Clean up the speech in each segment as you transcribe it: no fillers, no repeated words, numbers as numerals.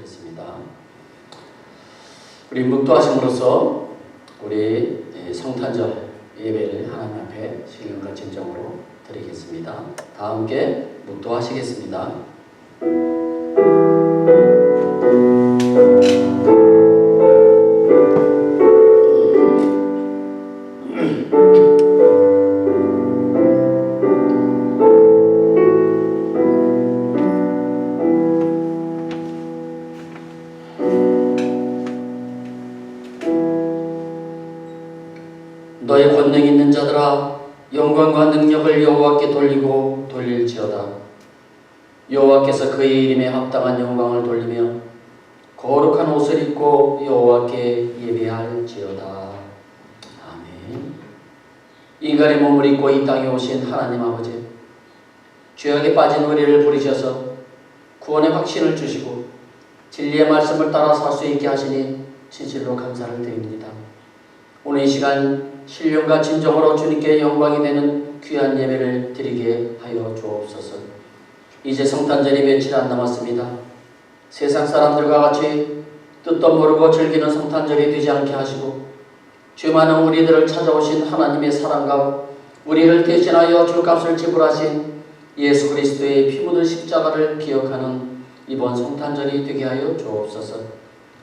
하겠습니다. 우리 묵도하심으로써 우리 성탄절 예배를 하나님 앞에 신령과 진정으로 드리겠습니다. 다 함께 묵도하시겠습니다. 너의 권능 있는 자들아, 영광과 능력을 여호와께 돌리고 돌릴지어다. 여호와께서 그의 이름에 합당한 영광을 돌리며 거룩한 옷을 입고 여호와께 예배할지어다. 아멘. 인간의 몸을 입고 이 땅에 오신 하나님 아버지, 죄악에 빠진 우리를 부르셔서 구원의 확신을 주시고 진리의 말씀을 따라 살 수 있게 하시니 진실로 감사를 드립니다. 오늘 이 시간 신령과 진정으로 주님께 영광이 되는 귀한 예배를 드리게 하여 주옵소서. 이제 성탄절이 며칠 안 남았습니다. 세상 사람들과 같이 뜻도 모르고 즐기는 성탄절이 되지 않게 하시고 죄 많은 우리들을 찾아오신 하나님의 사랑과 우리를 대신하여 줄값을 지불하신 예수 그리스도의 피 묻은 십자가를 기억하는 이번 성탄절이 되게 하여 주옵소서.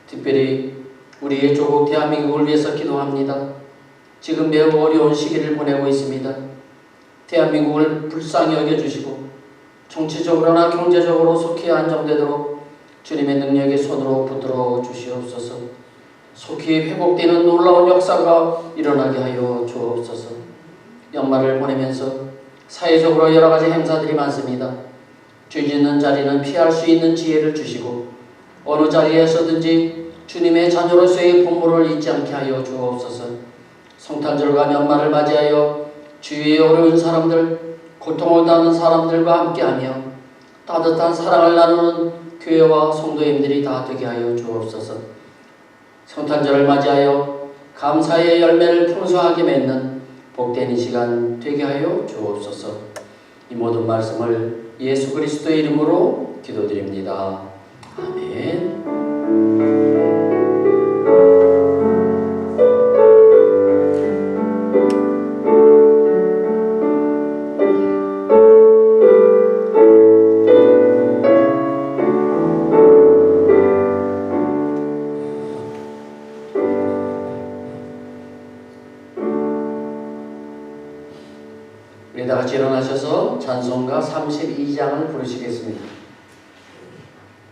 특별히 우리의 조국 대한민국을 위해서 기도합니다. 지금 매우 어려운 시기를 보내고 있습니다. 대한민국을 불쌍히 여겨주시고 정치적으로나 경제적으로 속히 안정되도록 주님의 능력의 손으로 붙들어 주시옵소서. 속히 회복되는 놀라운 역사가 일어나게 하여 주옵소서. 연말을 보내면서 사회적으로 여러 가지 행사들이 많습니다. 죄 짓는 자리는 피할 수 있는 지혜를 주시고 어느 자리에서든지 주님의 자녀로서의 본분을 잊지 않게 하여 주옵소서. 성탄절과 연말을 맞이하여 주위에 어려운 사람들, 고통을 당하는 사람들과 함께하며 따뜻한 사랑을 나누는 교회와 성도님들이 다 되게 하여 주옵소서. 성탄절을 맞이하여 감사의 열매를 풍성하게 맺는 복된 이 시간 되게 하여 주옵소서. 이 모든 말씀을 예수 그리스도의 이름으로 기도드립니다. 아멘. 우리 다 같이 일어나셔서 찬송가 32장을 부르시겠습니다.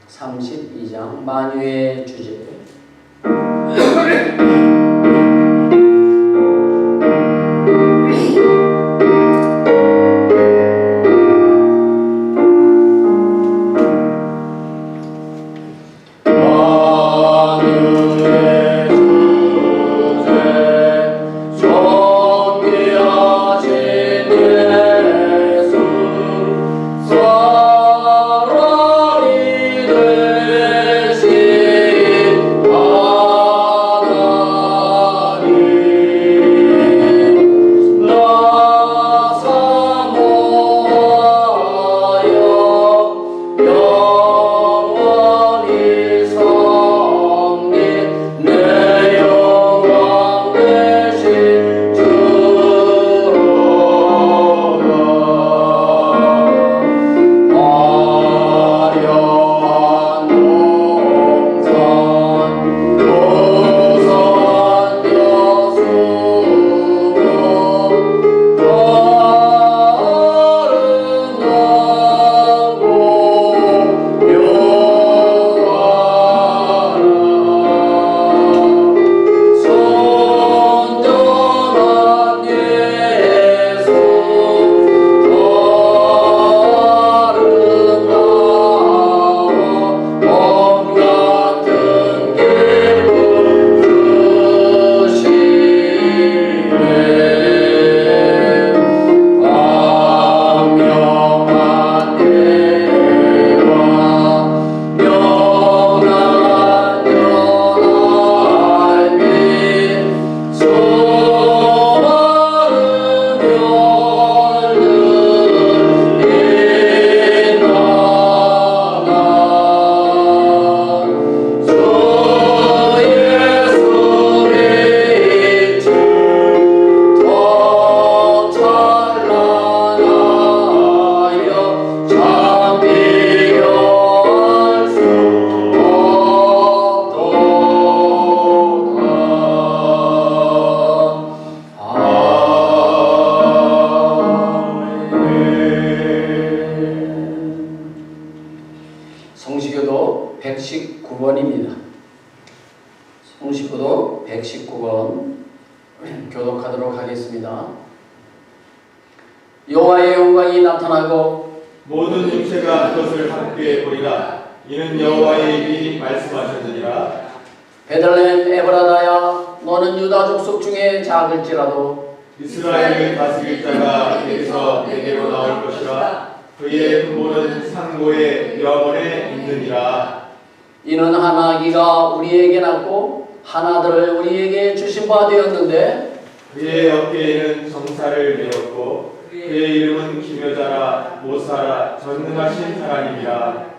32장 만유의 주제. 사랑이 되신 하나 성시교도 119번입니다. 성시교도 119번 교독하도록 하겠습니다. 여호와의 영광이 나타나고 모든 육체가 그것을 함께 보리라. 이는 여호와의 입이 말씀하셨느니라. 베들레헴 에브라다야, 너는 유다 족속 중에 작을지라도 이스라엘을 다스릴 자가 내게서 내게로 나올 것이라. 그의 근본은 상고의 영원에 있느니라. 이는 한 아기가 우리에게 낳고 한 아들을 우리에게 주신 바 되었는데 그의 어깨에는 정사를 메었고 그의 이름은 기묘자라 모사라 전능하신 하나님이라.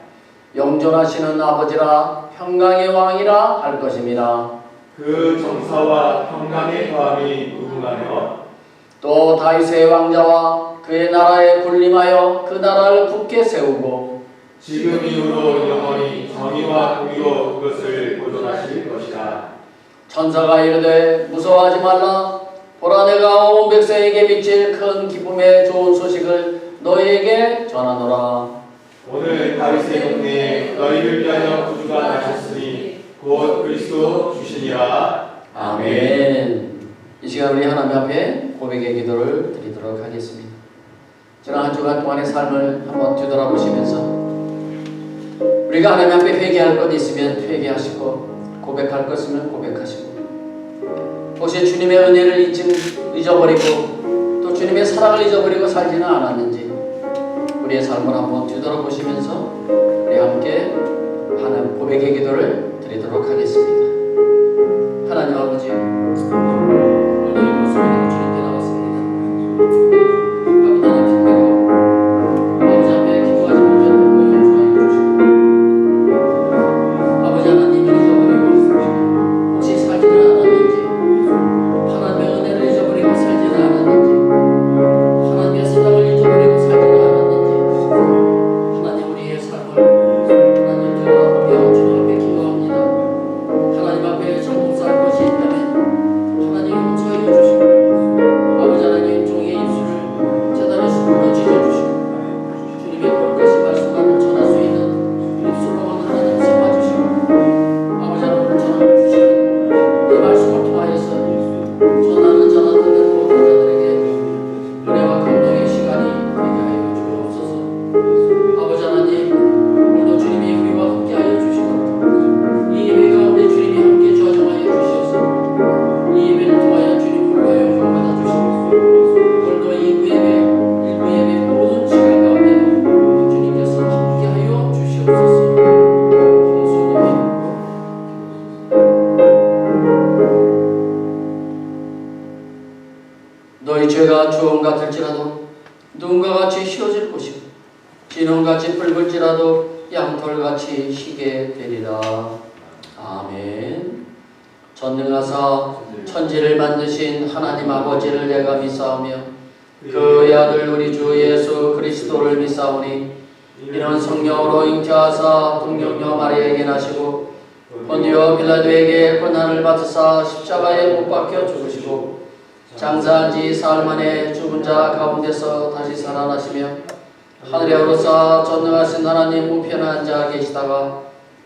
영존하시는 아버지라 평강의 왕이라 할 것입니다. 그 정사와 평강의 더함이 무궁하며 또 다윗의 왕자와 그의 나라에 군림하여 그 나라를 굳게 세우고 지금 이후로 영원히 정의와 공의로 그것을 보존하실 것이라. 천사가 이르되 무서워하지 말라. 보라, 내가 온 백성에게 미칠 큰 기쁨의 좋은 소식을 너희에게 전하노라. 오늘 다윗의 동네에 너희를 위하여 구주가 나셨으니 곧 그리스도 주시니라. 아멘. 이 시간 우리 하나님 앞에 고백의 기도를 드리도록 하겠습니다. 지난 한 주간 동안의 삶을 한번 뒤돌아보시면서 우리가 하나님 앞에 회개할 것 있으면 회개하시고 고백할 것 있으면 고백하시고 혹시 주님의 은혜를 잊어버리고 또 주님의 사랑을 잊어버리고 살지는 않았는지 우리의 삶을 한번 뒤돌아보시면서 우리 함께 하나님 고백의 기도를 드리도록 하겠습니다. 하나님 아버지, 오늘 이 모습으로 주님께 나왔습니다. 아버지 하나님 특별히 아버지 앞에 기도하지 못했던 거 용서하여 주시고 아버지 하나님을 잊어버리고 혹시 살지는 않았는지 하나님의 은혜를 잊어버리고 살지는 않았는지 하나님의 사랑을 잊어버리고 살지는 않았는지 하나님 우리의 삶을 하나님 되돌아보며 주님 앞에 기도합니다. 하나님 앞에 잘못 살 것이 있다면 하나님 용서하여 주시고 아버지 하나님 종의 입술을 재단의 수고로 찢어주시고 주님의 거룩하신 말씀만을 전할 수 있는 입술로만 하나님 삼아주시고 아버지 하나님 전하주시는 이 말씀을 통하여서 전하는 자나 듣는 모든 자들에게 은혜와 감동의 시간이 되게 하여 주옵소서. 아버지 하나님, 오늘도 주님이 우리와 함께하여 주시고 이 예배 가운데 주님이 함께 조정하여 주시옵소서. 이 예배를 통하여 주님 불러여 용받아 주시옵소서. 오늘도 일부 예배 모든 시간 가운데도 주님께서 함께하여 주시옵소서. 예수님의 너희 죄가 주홍 같을지라도 눈과 같이 희어질 것이고 진홍같이 붉을지라도 양털같이 희게 되리라. 아멘. 전능하사 천지를 만드신 하나님 아버지를 내가 믿사오며 그의 아들 우리 주 예수 그리스도를 믿사오니 이는 성령으로 잉태하사 동정녀 마리아에게 나시고 본디오 빌라도에게 고난을 받으사 십자가에 못 박혀 죽으시고 장사한 지 사흘 만에 죽은 자 가운데서 다시 살아나시며 하늘에 오르사 전능하신 하나님 우편에 앉아 계시다가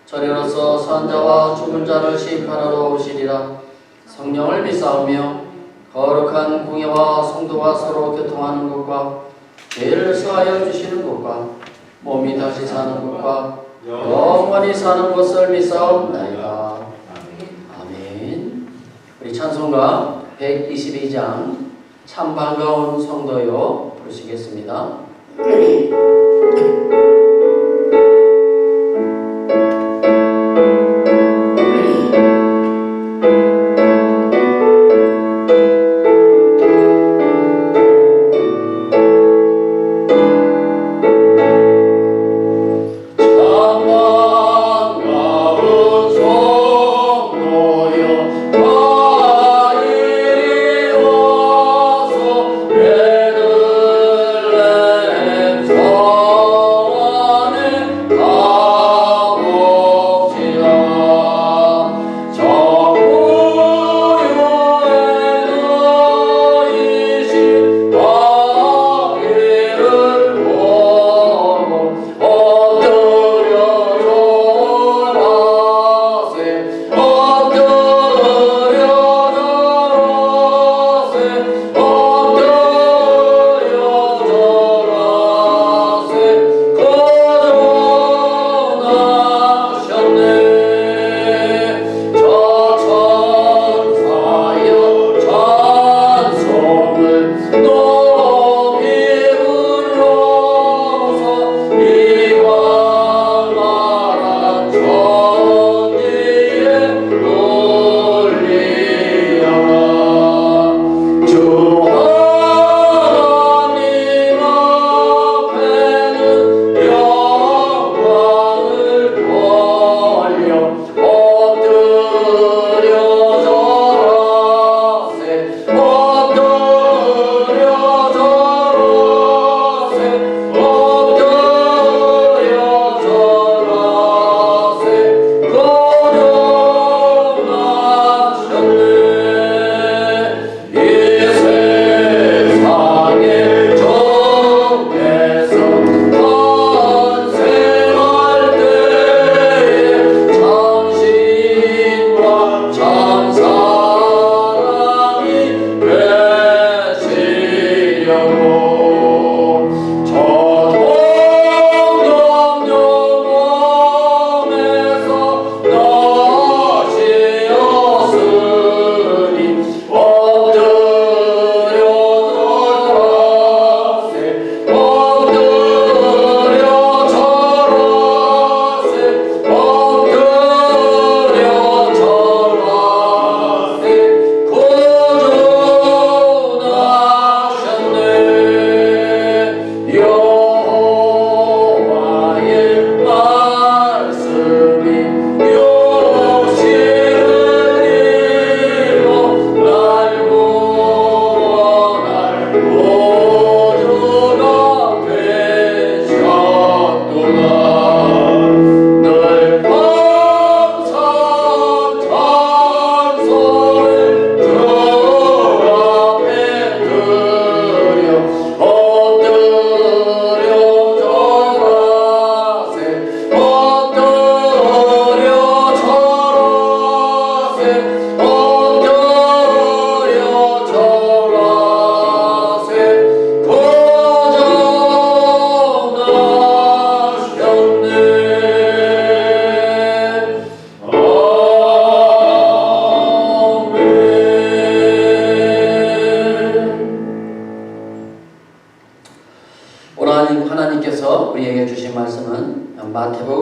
저리로서 산 자와 죽은 자를 심판하러 오시리라. 성령을 믿사오며 거룩한 공예와 성도가 서로 교통하는 것과 죄를 사하여 주시는 것과 몸이 다시 사는 것과 영원히 사는 것을 믿사옵나이다. 아멘. 우리 찬송가 122장 참 반가운 성도여 부르시겠습니다. 베들레헴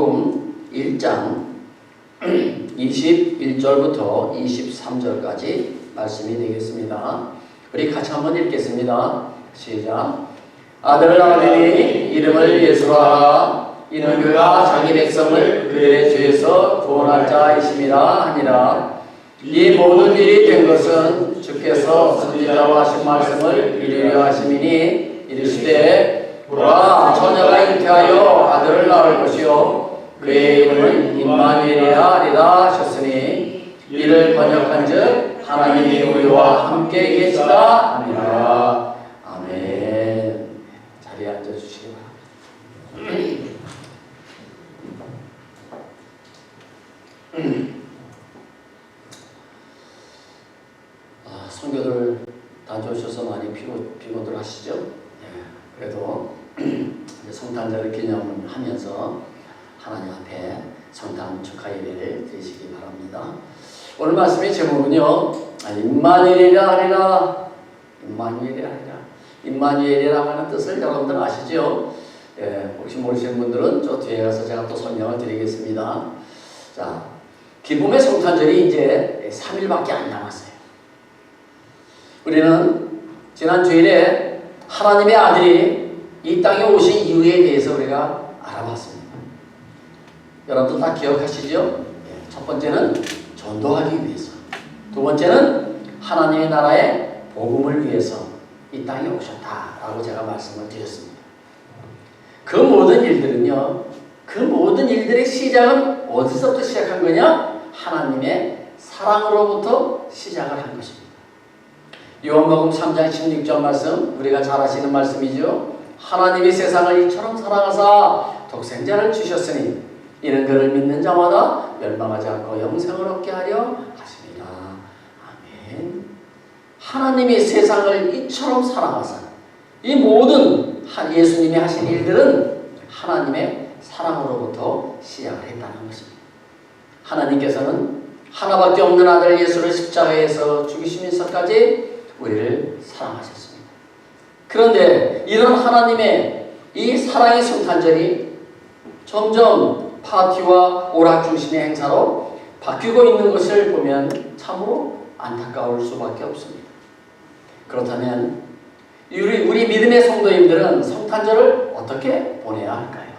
요한복음 1장 21절부터 23절까지 말씀이 되겠습니다. 우리 같이 한번 읽겠습니다. 시작. 아들을 낳으니 이름을 예수라. 이는 그가 자기 백성을 그들의 죄에서 구원할 자이심이라 하니라. 이 모든 일이 된 것은 주께서 선지자로 하신 말씀을 이루려 하심이니 이르시되 보라 처녀가 잉태하여 아들을 낳을 것이요 그의 이름을 임마누엘이라 하리라 하셨으니 이를 번역한즉 하나님이 우리와 함께 계시다 하니라. 아멘. 자리에 앉아주시기 바랍니다. 성교들 다녀오셔서 많이 피곤들 하시죠? 그래도 성탄절 기념하면서 하나님 앞에 성탄 축하 예배를 드리시기 바랍니다. 오늘 말씀의 제목은요, 임마누엘이라 하리라. 임마누엘이라 하리라. 임마누엘이라고 하는 뜻을 여러분들 아시죠? 혹시 모르시는 분들은 저 뒤에 가서 제가 또 설명을 드리겠습니다. 자, 기쁨의 성탄절이 이제 3일밖에 안 남았어요. 우리는 지난 주일에 하나님의 아들이 이 땅에 오신 이유에 대해서 우리가 알아봤습니다. 여러분들 다 기억하시죠? 첫 번째는 전도하기 위해서, 두 번째는 하나님의 나라의 복음을 위해서 이 땅에 오셨다라고 제가 말씀을 드렸습니다. 그 모든 일들은요, 그 모든 일들의 시작은 어디서부터 시작한 거냐? 하나님의 사랑으로부터 시작을 한 것입니다. 요한복음 3장 16절 말씀, 우리가 잘 아시는 말씀이죠. 하나님이 세상을 이처럼 사랑하사 독생자를 주셨으니 이는 그를 믿는 자마다 멸망하지 않고 영생을 얻게 하려 하십니다. 아멘. 하나님이 세상을 이처럼 사랑하사, 이 모든 예수님이 하신 일들은 하나님의 사랑으로부터 시작을 했다는 것입니다. 하나님께서는 하나밖에 없는 아들 예수를 십자가에서 죽이시면서까지 우리를 사랑하셨습니다. 그런데 이런 하나님의 이 사랑의 성탄절이 점점 파티와 오락 중심의 행사로 바뀌고 있는 것을 보면 참으로 안타까울 수밖에 없습니다. 그렇다면 우리 믿음의 성도님들은 성탄절을 어떻게 보내야 할까요?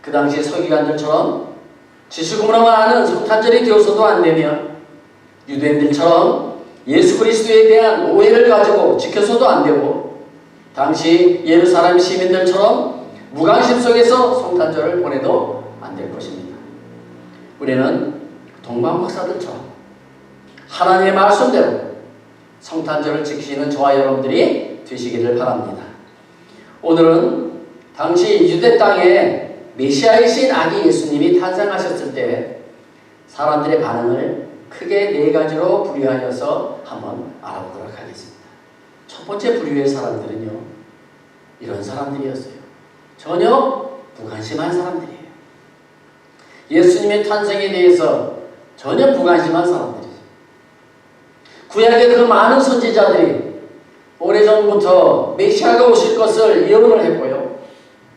그 당시 서기관들처럼 지식구문화만 하는 성탄절이 되어서도 안 되면 유대인들처럼 예수 그리스도에 대한 오해를 가지고 지켜서도 안 되고 당시 예루살렘 시민들처럼 무관심 속에서 성탄절을 보내도 안 될 것입니다. 우리는 동방 박사들처럼 하나님의 말씀대로 성탄절을 지키시는 저와 여러분들이 되시기를 바랍니다. 오늘은 당시 유대 땅에 메시아이신 아기 예수님이 탄생하셨을 때 사람들의 반응을 크게 네 가지로 분류하여서 한번 알아보도록 하겠습니다. 첫 번째 분류의 사람들은요, 이런 사람들이었어요. 전혀 무관심한 사람들이에요. 예수님의 탄생에 대해서 전혀 무관심한 사람들이죠. 구약의 그 많은 선지자들이 오래전부터 메시아가 오실 것을 예언을 했고요.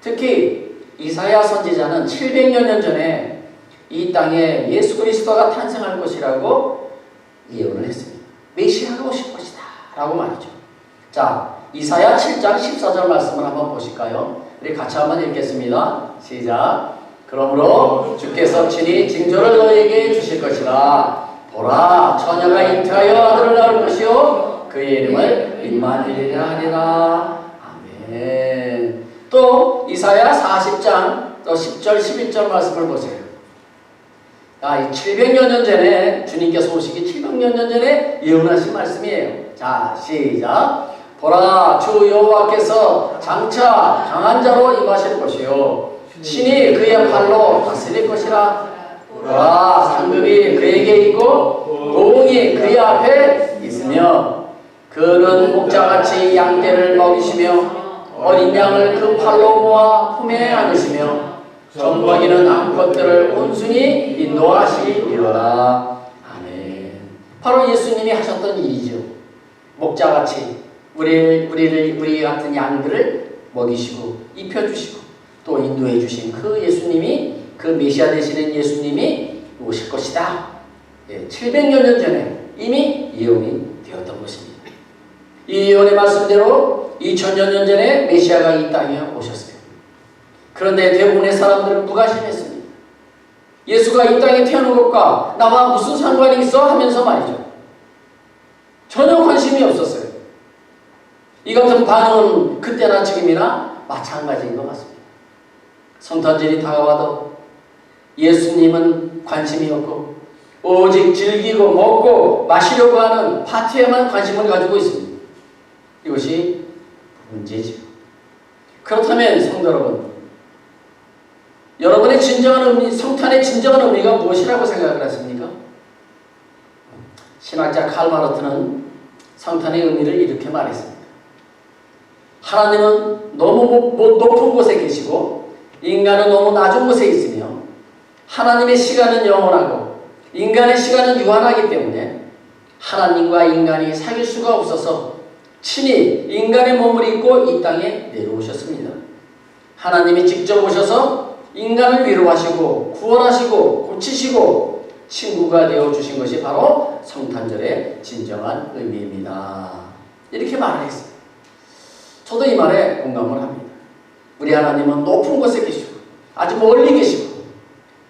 특히 이사야 선지자는 700여 년 전에 이 땅에 예수 그리스도가 탄생할 것이라고 예언을 했습니다. 메시아가 오실 것이다 라고 말이죠. 자, 이사야 7장 14절 말씀을 한번 보실까요? 우리 같이 한번 읽겠습니다. 시작. 그러므로 주께서 친히 징조를 너희에게 주실 것이라. 보라, 처녀가 잉태하여 아들을 낳을 것이요 그의 이름을 임마누엘이라 하리라. 아멘. 또 이사야 40장 또 10절 11절 말씀을 보세요. 이 700여 년 전에 주님께서 오시기 700여 년 전에 예언하신 말씀이에요. 자, 시작. 보라, 주 여호와께서 장차 강한 자로 임하실 것이요 신이 그의 팔로 다스릴 것이라. 보라, 상급이 그에게 있고 고응이 그의 앞에 있으며 그는 목자같이 양떼를 먹이시며 어린 양을 그 팔로 모아 품에 안으시며 정박이는 암컷들을 온순히 인도하시리로다. 아멘. 바로 예수님이 하셨던 일이죠. 목자같이 우리 같은 양들을 먹이시고 입혀주시고 또 인도해 주신 그 예수님이 그 메시아 되시는 예수님이 오실 것이다. 700여 년 전에 이미 예언이 되었던 것입니다. 이 예언의 말씀대로 2000여 년 전에 메시아가 이 땅에 오셨어요. 그런데 대부분의 사람들은 무관심했습니다. 예수가 이 땅에 태어난 것과 나와 무슨 상관이 있어 하면서 말이죠. 전혀 관심이 없었어요. 이 같은 반응은 그때나 지금이나 마찬가지인 것 같습니다. 성탄절이 다가와도 예수님은 관심이 없고 오직 즐기고 먹고 마시려고 하는 파티에만 관심을 가지고 있습니다. 이것이 문제죠. 그렇다면 성도 여러분, 여러분의 진정한 의미, 성탄의 진정한 의미가 무엇이라고 생각을 하십니까? 신학자 칼 마르트는 성탄의 의미를 이렇게 말했습니다. 하나님은 너무 높은 곳에 계시고 인간은 너무 낮은 곳에 있으며 하나님의 시간은 영원하고 인간의 시간은 유한하기 때문에 하나님과 인간이 사귈 수가 없어서 친히 인간의 몸을 입고 이 땅에 내려오셨습니다. 하나님이 직접 오셔서 인간을 위로하시고 구원하시고 고치시고 친구가 되어주신 것이 바로 성탄절의 진정한 의미입니다. 이렇게 말을 했어요. 저도 이 말에 공감을 합니다. 우리 하나님은 높은 곳에 계시고 아주 멀리 계시고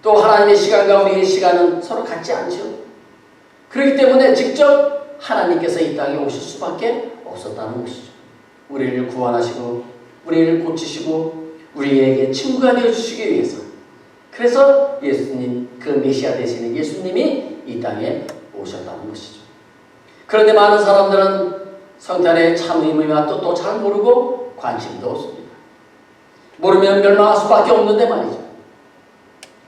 또 하나님의 시간과 우리의 시간은 서로 같지 않죠. 그렇기 때문에 직접 하나님께서 이 땅에 오실 수밖에 없었다는 것이죠. 우리를 구원하시고 우리를 고치시고 우리에게 친구가 되어주시기 위해서, 그래서 예수님, 그 메시아 되시는 예수님이 이 땅에 오셨다는 것이죠. 그런데 많은 사람들은 성탄의 참 의미와 또 잘 모르고 관심도 없습니다. 모르면 멸망할 수밖에 없는데 말이죠.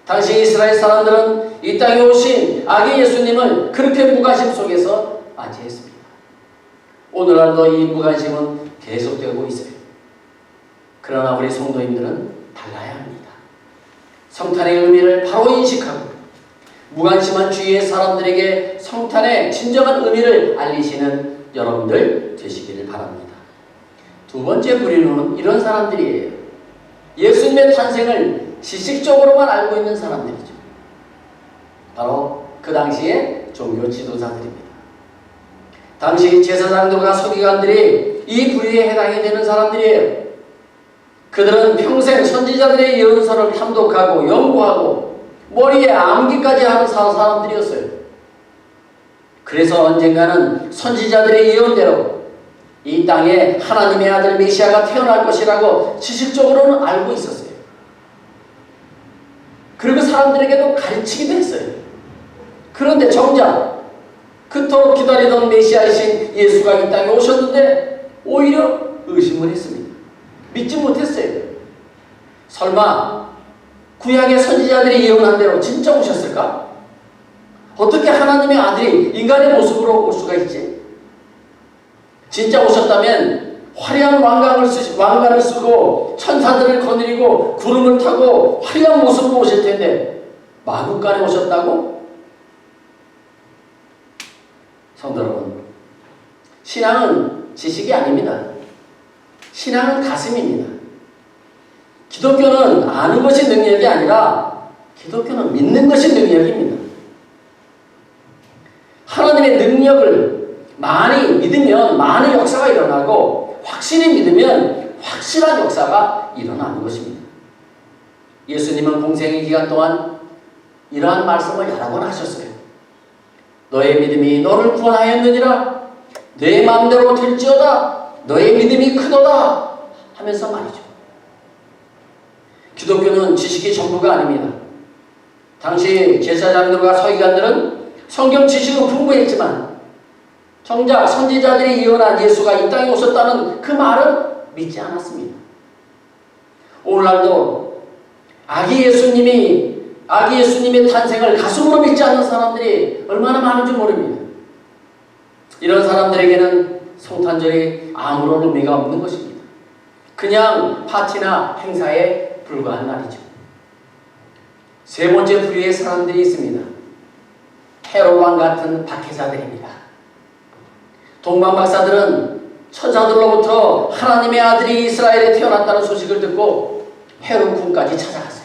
당시 이스라엘 사람들은 이 땅에 오신 아기 예수님을 그렇게 무관심 속에서 맞이했습니다. 오늘날도 이 무관심은 계속되고 있어요. 그러나 우리 성도님들은 달라야 합니다. 성탄의 의미를 바로 인식하고 무관심한 주위의 사람들에게 성탄의 진정한 의미를 알리시는 여러분들 되시기를 바랍니다. 두 번째 부류는 이런 사람들이에요. 예수님의 탄생을 지식적으로만 알고 있는 사람들이죠. 바로 그 당시의 종교 지도자들입니다. 당시 제사장들과 서기관들이 이 부류에 해당이 되는 사람들이에요. 그들은 평생 선지자들의 예언서를 탐독하고 연구하고 머리에 암기까지 하는 사람들이었어요. 그래서 언젠가는 선지자들의 예언대로 이 땅에 하나님의 아들 메시아가 태어날 것이라고 지식적으로는 알고 있었어요. 그리고 사람들에게도 가르치기도 했어요. 그런데 정작 그토록 기다리던 메시아이신 예수가 이 땅에 오셨는데 오히려 의심을 했습니다. 믿지 못했어요. 설마 구약의 선지자들이 예언한 대로 진짜 오셨을까? 어떻게 하나님의 아들이 인간의 모습으로 올 수가 있지? 진짜 오셨다면 화려한 왕관을 쓰고 천사들을 거느리고 구름을 타고 화려한 모습으로 오실 텐데 마구간에 오셨다고? 성도 여러분, 신앙은 지식이 아닙니다. 신앙은 가슴입니다. 기독교는 아는 것이 능력이 아니라 기독교는 믿는 것이 능력입니다. 하나님의 능력을 많이 믿으면 많은 역사가 일어나고 확실히 믿으면 확실한 역사가 일어나는 것입니다. 예수님은 공생의 기간 동안 이러한 말씀을 여러 번 하셨어요. 너의 믿음이 너를 구원하였느니라. 내 마음대로 될지어다. 너의 믿음이 크도다 하면서 말이죠. 기독교는 지식이 전부가 아닙니다. 당시 제사장들과 서기관들은 성경 지식은 풍부했지만 정작 선지자들이 예언한 예수가 이 땅에 오셨다는 그 말은 믿지 않았습니다. 오늘날도 아기 예수님의 탄생을 가슴으로 믿지 않는 사람들이 얼마나 많은지 모릅니다. 이런 사람들에게는 성탄절이 아무런 의미가 없는 것입니다. 그냥 파티나 행사에 불과한 날이죠. 세 번째 부류의 사람들이 있습니다. 헤롯왕 같은 박해자들입니다. 동방 박사들은 천사들로부터 하나님의 아들이 이스라엘에 태어났다는 소식을 듣고 헤롯 궁까지 찾아갔어요.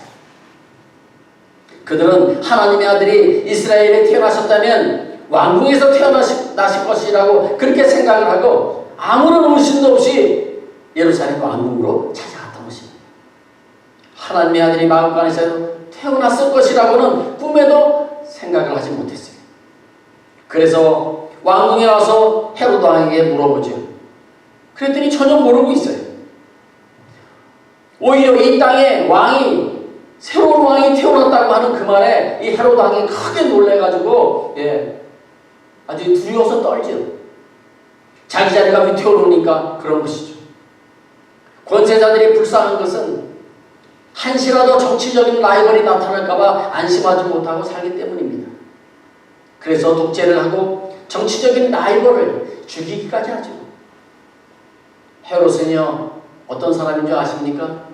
그들은 하나님의 아들이 이스라엘에 태어나셨다면 왕궁에서 태어나실 것이라고 그렇게 생각을 하고 아무런 의심도 없이 예루살렘 왕궁으로 찾아갔던 것입니다. 하나님의 아들이 마구간에서 태어났을 것이라고는 꿈에도 생각을 하지 못했어요. 그래서 왕궁에 와서 헤로드 왕에게 물어보죠. 그랬더니 전혀 모르고 있어요. 오히려 이 땅에 새로운 왕이 태어났다고 하는 그 말에 이 헤로드 왕이 크게 놀래가지고 아주 두려워서 떨죠. 자기 자리가 위태로우니까 그런 것이죠. 권세자들이 불쌍한 것은 한시라도 정치적인 라이벌이 나타날까봐 안심하지 못하고 살기 때문입니다. 그래서 독재를 하고 정치적인 라이벌을 죽이기까지 하죠. 헤롯은요, 어떤 사람인 줄 아십니까?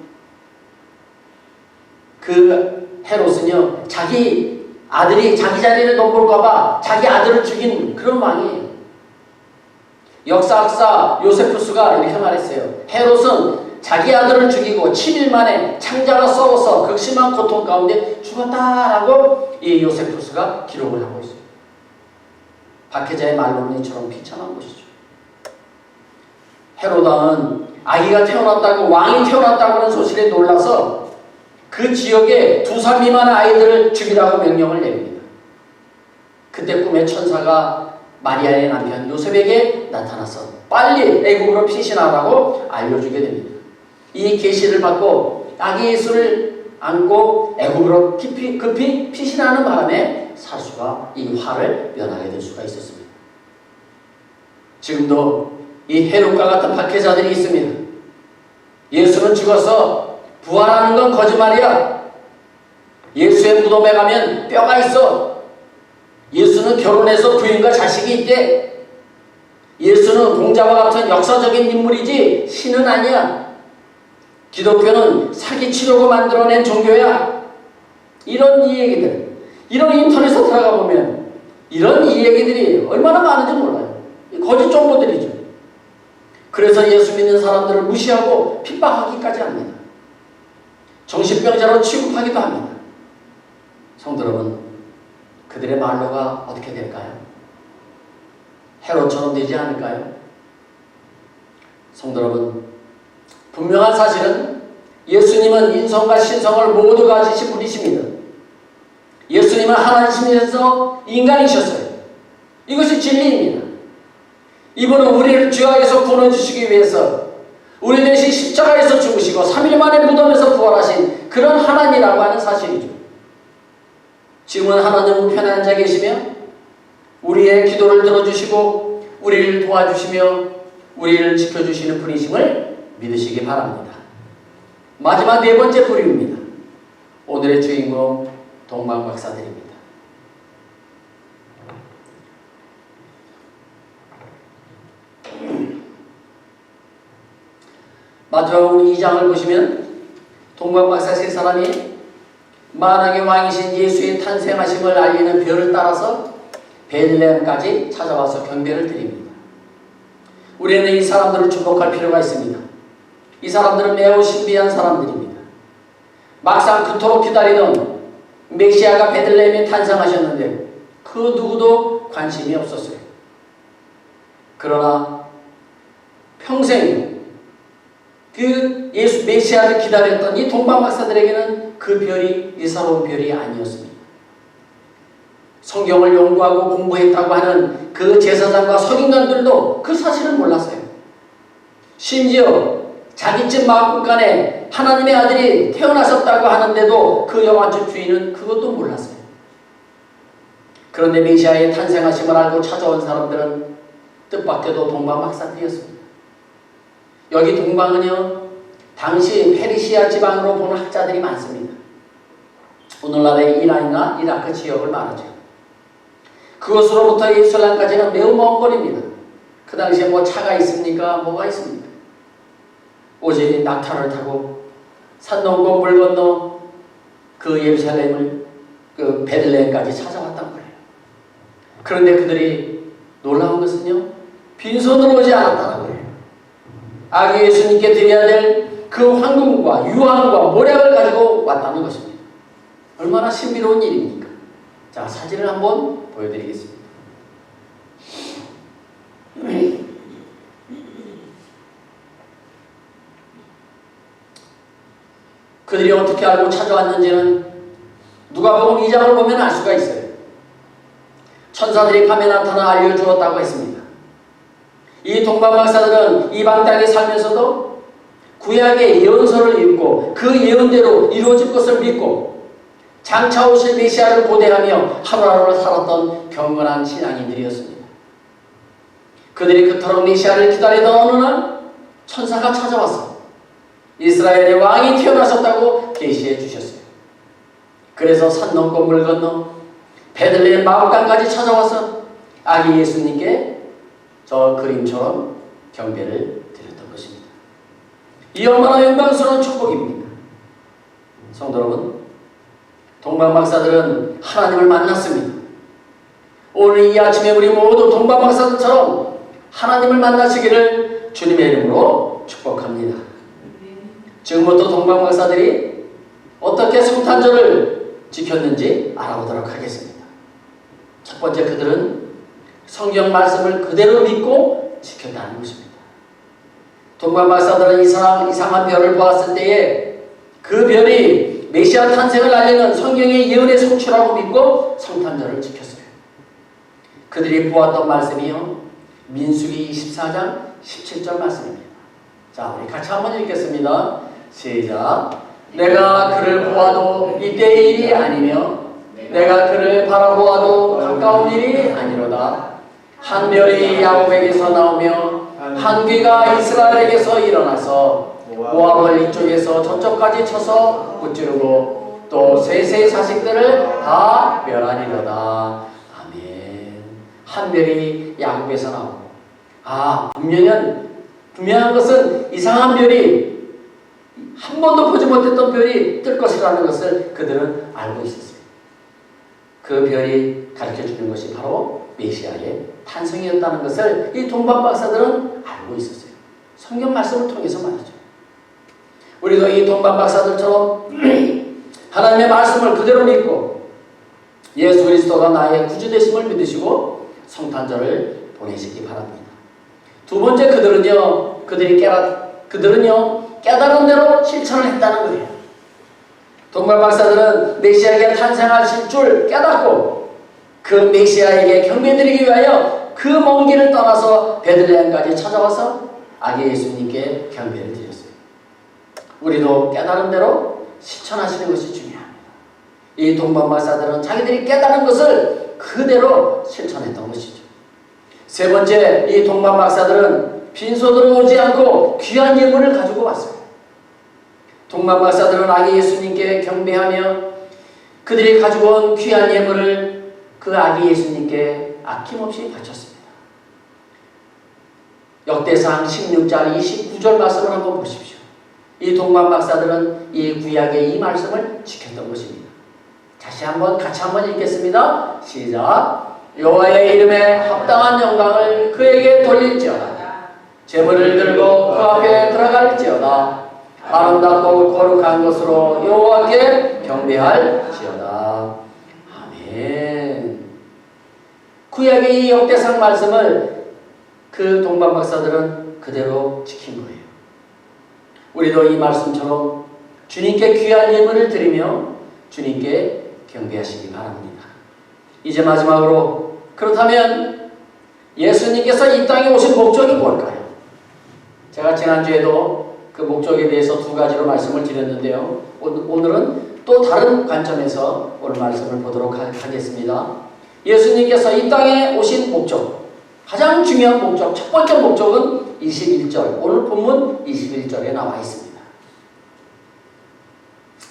그 헤롯은요, 자기 아들이 자기 자리를 넘볼까봐 자기 아들을 죽인 그런 왕이에요. 역사학사 요세푸스가 이렇게 말했어요. 헤롯은 자기 아들을 죽이고 7일 만에 창자가 썩어서 극심한 고통 가운데 죽었다라고 이 요세푸스가 기록을 하고 있어요. 박혜자의 말로는 이처럼 비참한 것이죠. 헤롯 왕은 아기가 태어났다고, 왕이 태어났다고 하는 소식에 놀라서 그 지역에 2살 미만의 아이들을 죽이라고 명령을 내립니다. 그때 꿈에 천사가 마리아의 남편 요셉에게 나타나서 빨리 애굽으로 피신하라고 알려주게 됩니다. 이 계시를 받고 아기 예수를 안고 애굽으로 급히 피신하는 바람에 사수가 이 화를 면하게 될 수가 있었습니다. 지금도 이 헤롯과 같은 박해자들이 있습니다. 예수는 죽어서 부활하는 건 거짓말이야. 예수의 무덤에 가면 뼈가 있어. 예수는 결혼해서 부인과 자식이 있대. 예수는 공자와 같은 역사적인 인물이지 신은 아니야. 기독교는 사기치려고 만들어낸 종교야. 이런 이야기들, 이런 인터넷에 들어가 보면 이런 이야기들이 얼마나 많은지 몰라요. 거짓 정보들이죠. 그래서 예수 믿는 사람들을 무시하고 핍박하기까지 합니다. 정신병자로 취급하기도 합니다. 성도 여러분, 그들의 말로가 어떻게 될까요? 헤롯처럼 되지 않을까요? 성도 여러분, 분명한 사실은 예수님은 인성과 신성을 모두 가지신 분이십니다. 예수님은 하나님이셔서 인간이셨어요. 이것이 진리입니다. 이분은 우리를 죄악에서 구원해주시기 위해서 우리 대신 십자가에서 죽으시고 3일 만에 무덤에서 부활하신 그런 하나님이라고 하는 사실이죠. 지금은 하나님 우편에 앉아 계시며 우리의 기도를 들어주시고 우리를 도와주시며 우리를 지켜주시는 분이심을 믿으시기 바랍니다. 마지막 4번째 부류입니다. 오늘의 주인공 동방박사들입니다. 마태복음 2장을 보시면 동방박사 3사람이 만왕의 왕이신 예수의 탄생하심을 알리는 별을 따라서 베들레헴까지 찾아와서 경배를 드립니다. 우리는 이 사람들을 주목할 필요가 있습니다. 이 사람들은 매우 신비한 사람들입니다. 막상 그토록 기다리던 메시아가 베들레헴에 탄생하셨는데 그 누구도 관심이 없었어요. 그러나 평생 그 예수 메시아를 기다렸던 이 동방박사들에게는 그 별이 예사로운 별이 아니었습니다. 성경을 연구하고 공부했다고 하는 그 제사장과 서기관들도 그 사실을 몰랐어요. 심지어 자기 집 마구간에 하나님의 아들이 태어나셨다고 하는데도 그 여관집 주인은 그것도 몰랐어요. 그런데 메시아의 탄생하심을 알고 찾아온 사람들은 뜻밖에도 동방박사들이었습니다. 여기 동방은요, 당시 페르시아 지방으로 보는 학자들이 많습니다. 오늘날의 이란이나 이라크 지역을 말하죠. 그것으로부터 예루살렘까지는 매우 먼 거리입니다. 그 당시에 뭐 차가 있습니까? 뭐가 있습니까? 오직 낙타를 타고 산 넘고 물 건너 그 예루살렘을 그 베들레헴까지 찾아왔단 거예요. 그런데 그들이 놀라운 것은요, 빈손으로 오지 않았다는 거예요. 아기 예수님께 드려야 될 그 황금과 유황과 모략을 가지고 왔다는 것입니다. 얼마나 신비로운 일입니까? 자, 사진을 한번 보여드리겠습니다. 그들이 어떻게 알고 찾아왔는지는 누가복음 2장을 보면 알 수가 있어요. 천사들이 밤에 나타나 알려주었다고 했습니다. 이 동방박사들은 이방 땅에 살면서도 구약의 예언서를 읽고 그 예언대로 이루어질 것을 믿고 장차 오실 메시아를 고대하며 하루하루를 살았던 경건한 신앙인들이었습니다. 그들이 그토록 메시아를 기다리던 어느 날 천사가 찾아와서 이스라엘의 왕이 태어나셨다고 계시해 주셨어요. 그래서 산 넘고 물 건너 베들레헴 마을간까지 찾아와서 아기 예수님께 저 그림처럼 경배를 드렸던 것입니다. 이 얼마나 영광스러운 축복입니다. 성도 여러분, 동방박사들은 하나님을 만났습니다. 오늘 이 아침에 우리 모두 동방박사들처럼 하나님을 만나시기를 주님의 이름으로 축복합니다. 지금부터 동방박사들이 어떻게 성탄절을 지켰는지 알아보도록 하겠습니다. 첫 번째, 그들은 성경 말씀을 그대로 믿고 지켰다는 것입니다. 동방박사들은 이상한 별을 보았을 때에 그 별이 메시아 탄생을 알리는 성경의 예언의 성취라고 믿고 성탄절을 지켰어요. 그들이 보았던 말씀이요, 민수기 24장 17절 말씀입니다. 자, 우리 같이 한번 읽겠습니다. 시작. 내가 그를 보아도 이때의 일이 아니며 내가 그를 바라보아도 가까운 일이 아니로다. 한 별이 야곱에게서 나오며 한 귀가 이스라엘에게서 일어나서 모압을 이쪽에서 저쪽까지 쳐서 무찌르고 또 셋의 자식들을 다 멸하리로다. 아멘. 한 별이 야곱에서 나오고, 분명한 것은 이상한 별이 한 번도 보지 못했던 별이 뜰 것이라는 것을 그들은 알고 있었어요. 그 별이 가르쳐주는 것이 바로 메시아의 탄생이었다는 것을 이 동방박사들은 알고 있었어요. 성경 말씀을 통해서 말이죠. 우리도 이 동방박사들처럼 하나님의 말씀을 그대로 믿고 예수 그리스도가 나의 구주 되심을 믿으시고 성탄절을 보내시기 바랍니다. 두 번째, 그들은요 깨달은 대로 실천을 했다는 거예요. 동방박사들은 메시아에게 탄생하실 줄 깨닫고 그 메시아에게 경배드리기 위하여 그 먼 길을 떠나서 베들레헴까지 찾아와서 아기 예수님께 경배를 드렸어요. 우리도 깨달은 대로 실천하시는 것이 중요합니다. 이 동방박사들은 자기들이 깨달은 것을 그대로 실천했던 것이죠. 세 번째, 이 동방박사들은 빈손으로 오지 않고 귀한 예물을 가지고 왔어요. 동방박사들은 아기 예수님께 경배하며 그들이 가지고 온 귀한 예물을 그 아기 예수님께 아낌없이 바쳤습니다. 역대상 16장 29절 말씀을 한번 보십시오. 이 동방박사들은 이 구약의 이 말씀을 지켰던 것입니다. 같이 한번 읽겠습니다. 시작. 여호와의 이름에 합당한 영광을 그에게 돌릴지어다. 제물을 들고 그 앞에 들어갈지어다. 아름답고 거룩한 것으로 여호와께 경배할지어다. 아멘. 구약의 이 역대상 말씀을 그 동방박사들은 그대로 지킨 거예요. 우리도 이 말씀처럼 주님께 귀한 예물을 드리며 주님께 경배하시기 바랍니다. 이제 마지막으로, 그렇다면 예수님께서 이 땅에 오신 목적이 뭘까요? 제가 지난주에도 그 목적에 대해서 두 가지로 말씀을 드렸는데요. 오늘은 또 다른 관점에서 오늘 말씀을 보도록 하겠습니다. 예수님께서 이 땅에 오신 목적, 가장 중요한 목적, 첫 번째 목적은 21절, 오늘 본문 21절에 나와 있습니다.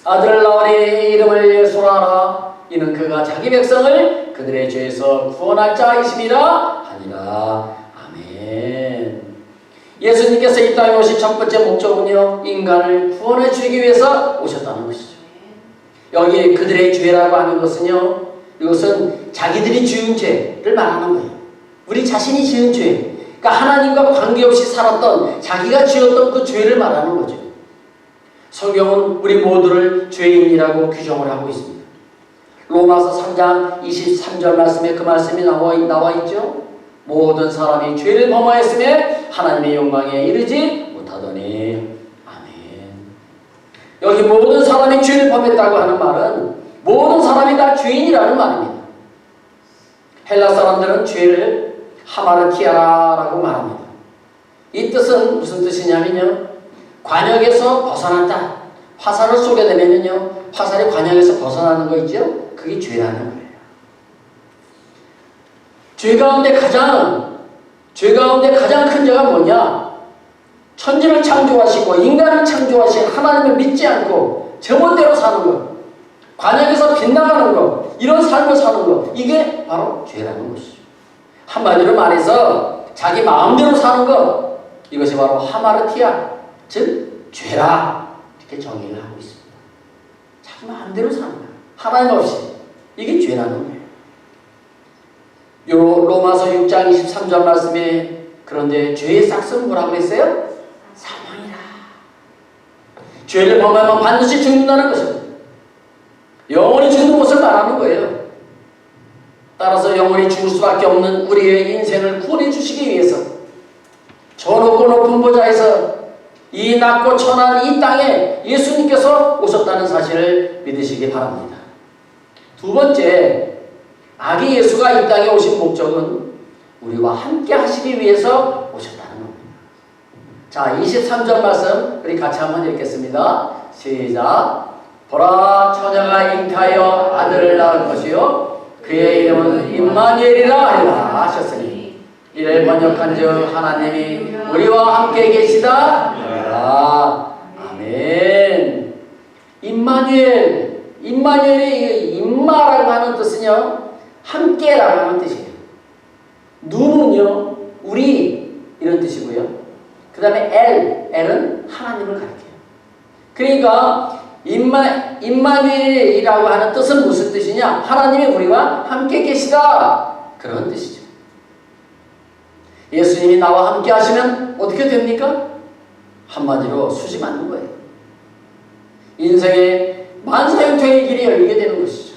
아들을 낳으니 이름을 예수라 하라. 이는 그가 자기 백성을 그들의 죄에서 구원할 자이심이라 하니라. 아멘. 예수님께서 이 땅에 오신 첫 번째 목적은요, 인간을 구원해 주기 위해서 오셨다는 것이죠. 여기 그들의 죄라고 하는 것은요, 이것은 자기들이 지은 죄를 말하는 거예요. 우리 자신이 지은 죄, 그러니까 하나님과 관계없이 살았던 자기가 지었던 그 죄를 말하는 거죠. 성경은 우리 모두를 죄인이라고 규정을 하고 있습니다. 로마서 3장 23절 말씀에 그 말씀이 나와 있죠. 모든 사람이 죄를 범하였음에 하나님의 영광에 이르지 못하더니. 아멘. 여기 모든 사람이 죄를 범했다고 하는 말은 모든 사람이 다 죄인이라는 말입니다. 헬라 사람들은 죄를 하마르티아라고 말합니다. 이 뜻은 무슨 뜻이냐면요, 관역에서 벗어났다. 화살을 쏘게 되면요, 화살이 관역에서 벗어나는 거 있죠? 그게 죄라는 거예요. 죄 가운데 가장 큰 죄가 뭐냐? 천지를 창조하시고 인간을 창조하신 하나님을 믿지 않고 제멋대로 사는 것, 관역에서 빗나가는 것, 이런 삶을 사는 것, 이게 바로 죄라는 것이죠. 한마디로 말해서 자기 마음대로 사는 것, 이것이 바로 하마르티아, 즉 죄라, 이렇게 정의를 하고 있습니다. 자기 마음대로 사는 거예요. 하나님 없이. 이게 죄라는 거예요. 요 로마서 6장 23절 말씀에 그런데 죄의 싹은 뭐라고 했어요? 사망이라. 죄를 범하면 반드시 죽는다는 것입니다. 영원히 죽는 것을 말하는 거예요. 따라서 영원히 죽을 수밖에 없는 우리의 인생을 구원해 주시기 위해서 저 높고 높은 보좌에서 이 낮고 천한 이 땅에 예수님께서 오셨다는 사실을 믿으시기 바랍니다. 두 번째, 아기 예수가 이 땅에 오신 목적은 우리와 함께 하시기 위해서 오셨다는 겁니다. 자, 23절 말씀 우리 같이 한번 읽겠습니다. 시작. 보라, 처녀가 잉타하여 아들을 낳을 것이요 그의 이름은 임마누엘이라 하리라 하셨으니 이를 번역한즉 하나님이 우리와 함께 계시다. 아멘. 임마누엘이 임마라고 하는 뜻은요, 함께라고 하는 뜻이에요. 누는요, 우리 이런 뜻이고요. 그 다음에 엘은 하나님을 가리켜요. 그러니까 임마누엘이라고 하는 뜻은 무슨 뜻이냐? 하나님이 우리와 함께 계시다, 그런 뜻이죠. 예수님이 나와 함께 하시면 어떻게 됩니까? 한마디로 수지 맞는 거예요. 인생의 만사형통의 길이 열리게 되는 것이죠.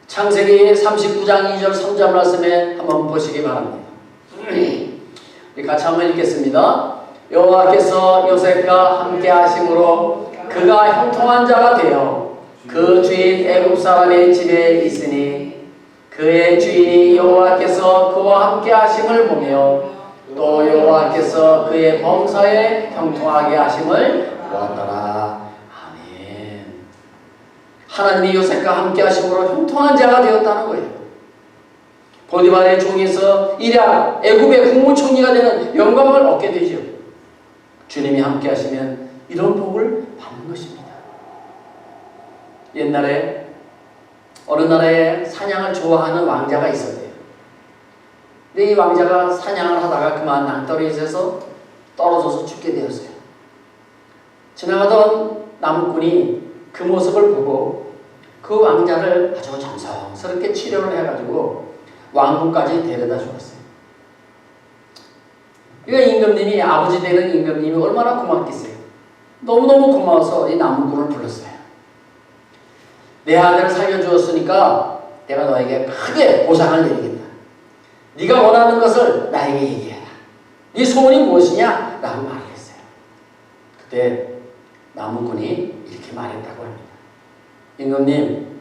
창세기 39장 2절 3절 말씀에 한번 보시기 바랍니다. 우리 같이 한번 읽겠습니다. 여호와께서 요셉과 함께 하심으로 그가 형통한 자가 되어 그 주인 애굽 사람의 집에 있으니 그의 주인이 여호와께서 그와 함께 하심을 보며 또 여호와께서 그의 범사에 형통하게 하심을 보았더라. 아멘. 하나님이 요셉과 함께 하심으로 형통한 자가 되었다는 거예요. 보디발의 종에서 일약 애굽의 국무총리가 되는 영광을 얻게 되죠. 주님이 함께 하시면 이런 복을 받는 것입니다. 옛날에 어느 나라에 사냥을 좋아하는 왕자가 있었대요. 근데 이 왕자가 사냥을 하다가 그만 낭떠러지에서 떨어져서 죽게 되었어요. 지나가던 나무꾼이 그 모습을 보고 그 왕자를 아주 정성스럽게 치료를 해가지고 왕궁까지 데려다 주었어요. 그러니까 임금님이, 아버지 되는 임금님이 얼마나 고맙겠어요. 너무너무 고마워서 이 나무꾼을 불렀어요. 내 아들을 살려주었으니까 내가 너에게 크게 보상을 내리겠다. 네가 원하는 것을 나에게 얘기해라. 네 소원이 무엇이냐? 라고 말을 했어요. 그때 나무꾼이 이렇게 말했다고 합니다. 임금님,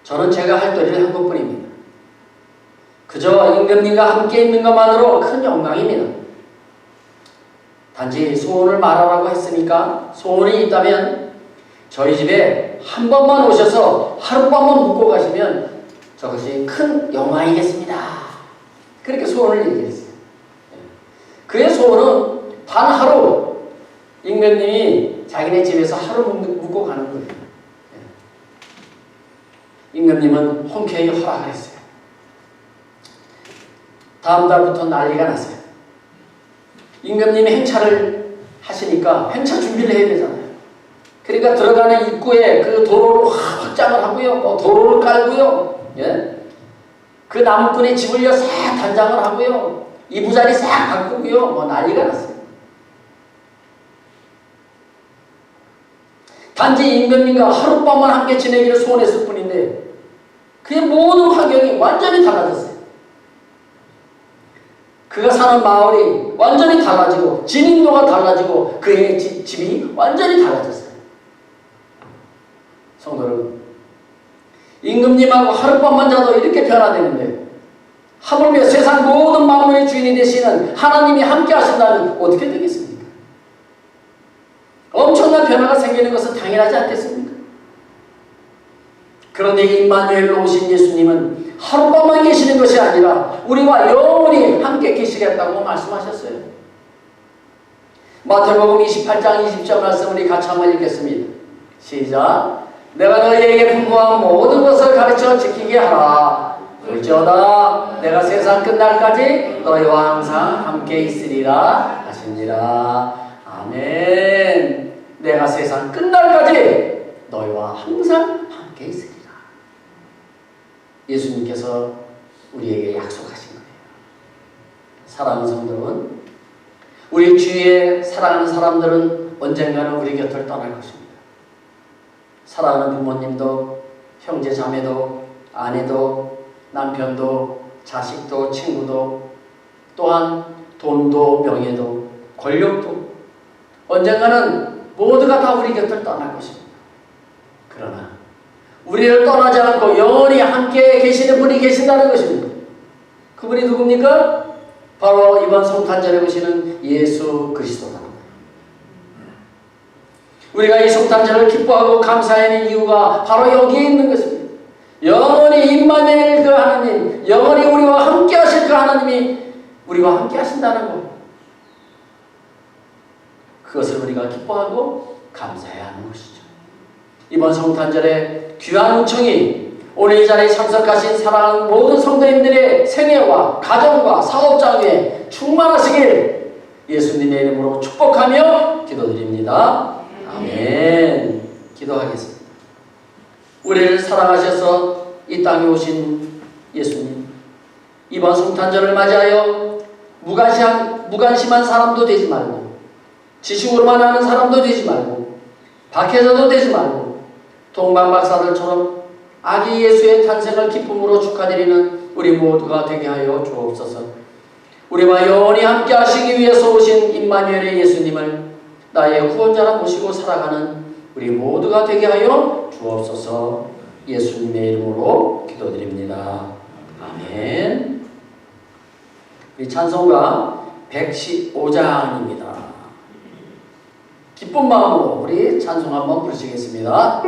저는 제가 할 도리를 한 것뿐입니다. 그저 임금님과 함께 있는 것만으로 큰 영광입니다. 단지 소원을 말하라고 했으니까 소원이 있다면 저희 집에 한 번만 오셔서 하룻밤만 묵고 가시면 저것이 큰 영광이겠습니다. 그렇게 소원을 얘기했어요. 그의 소원은 단 하루 임금님이 자기네 집에서 하루 묵고 가는 거예요. 임금님은 흔쾌히 허락을 했어요. 다음 달부터 난리가 났어요. 임금님이 행차를 하시니까 행차 준비를 해야 되잖아요. 그러니까 들어가는 입구에 그 도로를 확장을 하고요, 뭐 도로를 깔고요, 예? 그 나무꾼의 집을요 싹 단장을 하고요, 이부자리 싹 바꾸고요, 뭐 난리가 났어요. 단지 임금님과 하룻밤만 함께 지내기를 소원했을 뿐인데 그의 모든 환경이 완전히 달라졌어요. 그가 사는 마을이 완전히 달라지고 진인도가 달라지고 그의 집이 완전히 달라졌어요. 성도 여러분, 임금님하고 하룻밤만 자도 이렇게 변화되는데 하물며 세상 모든 만물의 주인이 되시는 하나님이 함께 하신다면 어떻게 되겠습니까? 엄청난 변화가 생기는 것은 당연하지 않겠습니까? 그런데 임마누엘로 오신 예수님은 하룻밤만 계시는 것이 아니라 우리와 영원히 함께 계시겠다고 말씀하셨어요. 마태복음 28장 20절 말씀 우리 같이 한번 읽겠습니다. 시작. 내가 너희에게 분부한 모든 것을 가르쳐 지키게 하라. 볼지어다 내가 세상 끝날까지 너희와 항상 함께 있으리라 하시니라. 아멘. 내가 세상 끝날까지 너희와 항상 함께 있으리라. 예수님께서 우리에게 약속하신 거예요. 사랑하는 성도 여러분, 우리 주위에 사랑하는 사람들은 언젠가는 우리 곁을 떠날 것입니다. 사랑하는 부모님도, 형제 자매도, 아내도, 남편도, 자식도, 친구도, 또한 돈도, 명예도, 권력도 언젠가는 모두가 다 우리 곁을 떠날 것입니다. 그러나 우리를 떠나지 않고 영원히 함께 계시는 분이 계신다는 것입니다. 그분이 누굽니까? 바로 이번 성탄절에 오시는 예수 그리스도다. 우리가 이 성탄절을 기뻐하고 감사하는 이유가 바로 여기에 있는 것입니다. 영원히 임마누엘 그 하나님, 영원히 우리와 함께 하실 그 하나님이 우리와 함께 하신다는 것. 그것을 우리가 기뻐하고 감사해야 하는 것이죠. 이번 성탄절에 귀한 은총이 오늘 이 자리에 참석하신 사랑하는 모든 성도님들의 생애와 가정과 사업자 위에 충만하시길 예수님의 이름으로 축복하며 기도드립니다. 아멘. 기도하겠습니다. 우리를 사랑하셔서 이 땅에 오신 예수님, 이번 성탄절을 맞이하여 무관심한 사람도 되지 말고 지식으로만 하는 사람도 되지 말고 박해자도 되지 말고 동방박사들처럼 아기 예수의 탄생을 기쁨으로 축하드리는 우리 모두가 되게 하여 주옵소서. 우리와 영원히 함께 하시기 위해서 오신 임마누엘의 예수님을 나의 구원자라 모시고 살아가는 우리 모두가 되게 하여 주옵소서. 예수님의 이름으로 기도드립니다. 아멘. 우리 찬송가 115장입니다. 기쁜 마음으로 우리 찬송 한번 부르시겠습니다.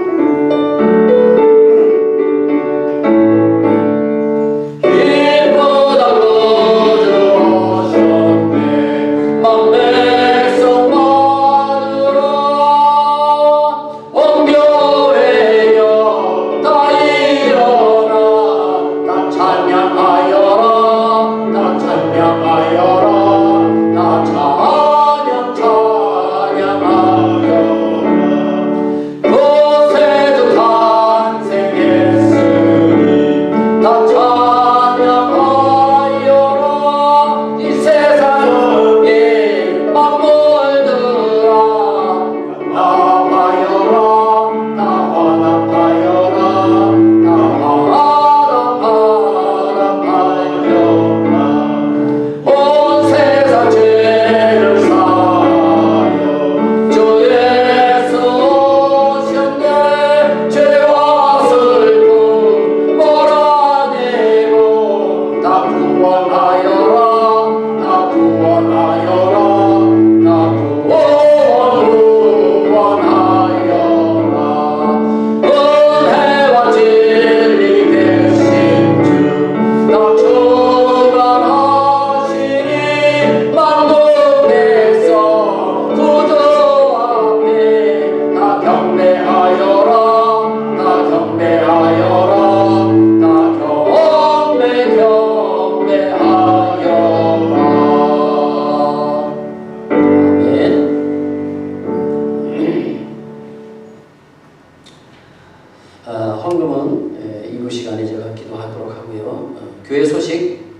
헌금은 이후 시간에 제가 기도하도록 하고요. 교회 소식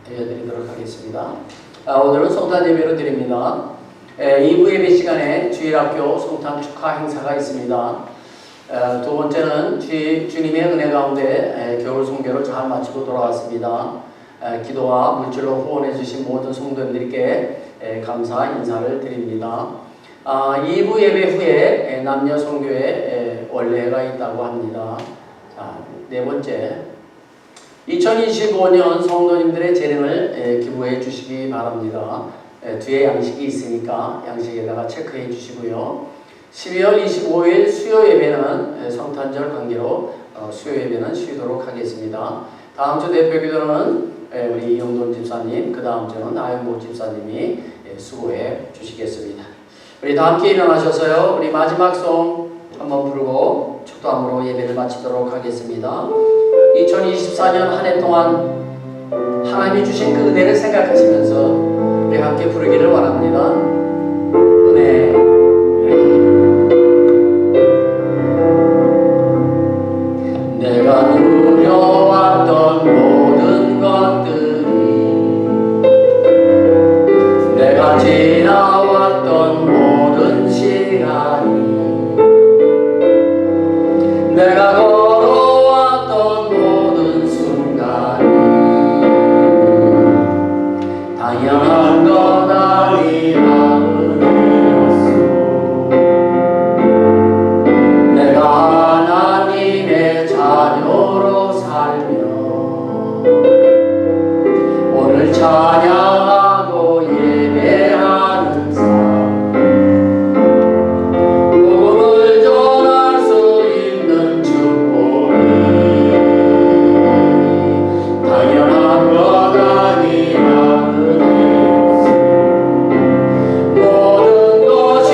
알려드리도록 하겠습니다. 오늘은 성탄 예배로 드립니다. 2부 예배 시간에 주일학교 성탄 축하 행사가 있습니다. 두 번째는 주님의 은혜 가운데 겨울 송교를 잘 마치고 돌아왔습니다. 기도와 물질로 후원해 주신 모든 성도님들께 감사 인사를 드립니다. 2부 예배 후에 남녀 성교회 원래가 있다고 합니다. 네 번째, 2025년 성도님들의 재능을 기부해 주시기 바랍니다. 뒤에 양식이 있으니까 양식에다가 체크해 주시고요. 12월 25일 수요 예배는 성탄절 관계로 수요 예배는 쉬도록 하겠습니다. 다음 주 대표 기도는 우리 이영돈 집사님, 그 다음 주는 아영보 집사님이 수고해 주시겠습니다. 우리 다 함께 일어나셔서요, 우리 마지막 송 한번 부르고 축도함으로 예배를 마치도록 하겠습니다. 2024년 한 해 동안 하나님이 주신 그 은혜를 생각하시면서 우리 함께 부르기를 원합니다. 은혜. 내가 누려왔던 모든 것들이, 내가 지나왔던 모든 시간이, 내가 걸어왔던 모든 순간이 당연한 건 아니라 은혜였소. 내가 하나님의 자녀로 살며 오늘 찬양하고 예배하는 삶, 복음을 전할 수 있는 축복이 당연한 것 아니라 은혜였소. 모든 것이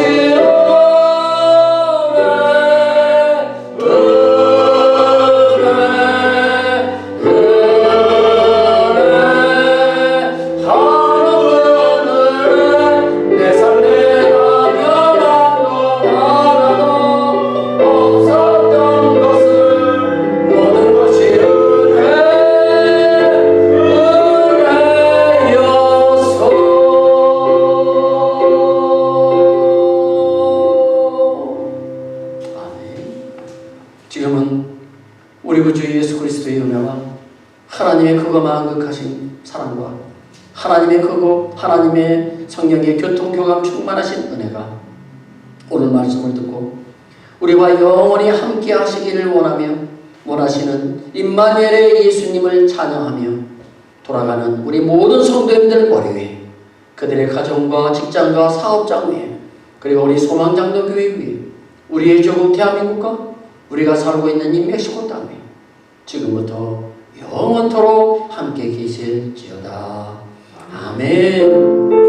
내 삶에 변한 것 하나도 없었던 것을 모든 것이 은혜였소. 아멘. 지금은 우리 구주 예수 그리스도의 은혜와 하나님의 크고 만극하신 사랑과 하나님의 성령의 교통교감 충만하신 은혜가 오늘 말씀을 듣고 우리와 영원히 함께 하시기를 원하시는 임마누엘의 예수님을 찬양하며 돌아가는 우리 모든 성도님들 머리 위에, 그들의 가정과 직장과 사업장 위에, 그리고 우리 소망장로 교회 위에, 우리의 조국 대한민국과 우리가 살고 있는 이 멕시코 땅에 지금부터 영원토록 함께 계실지어다. 아멘.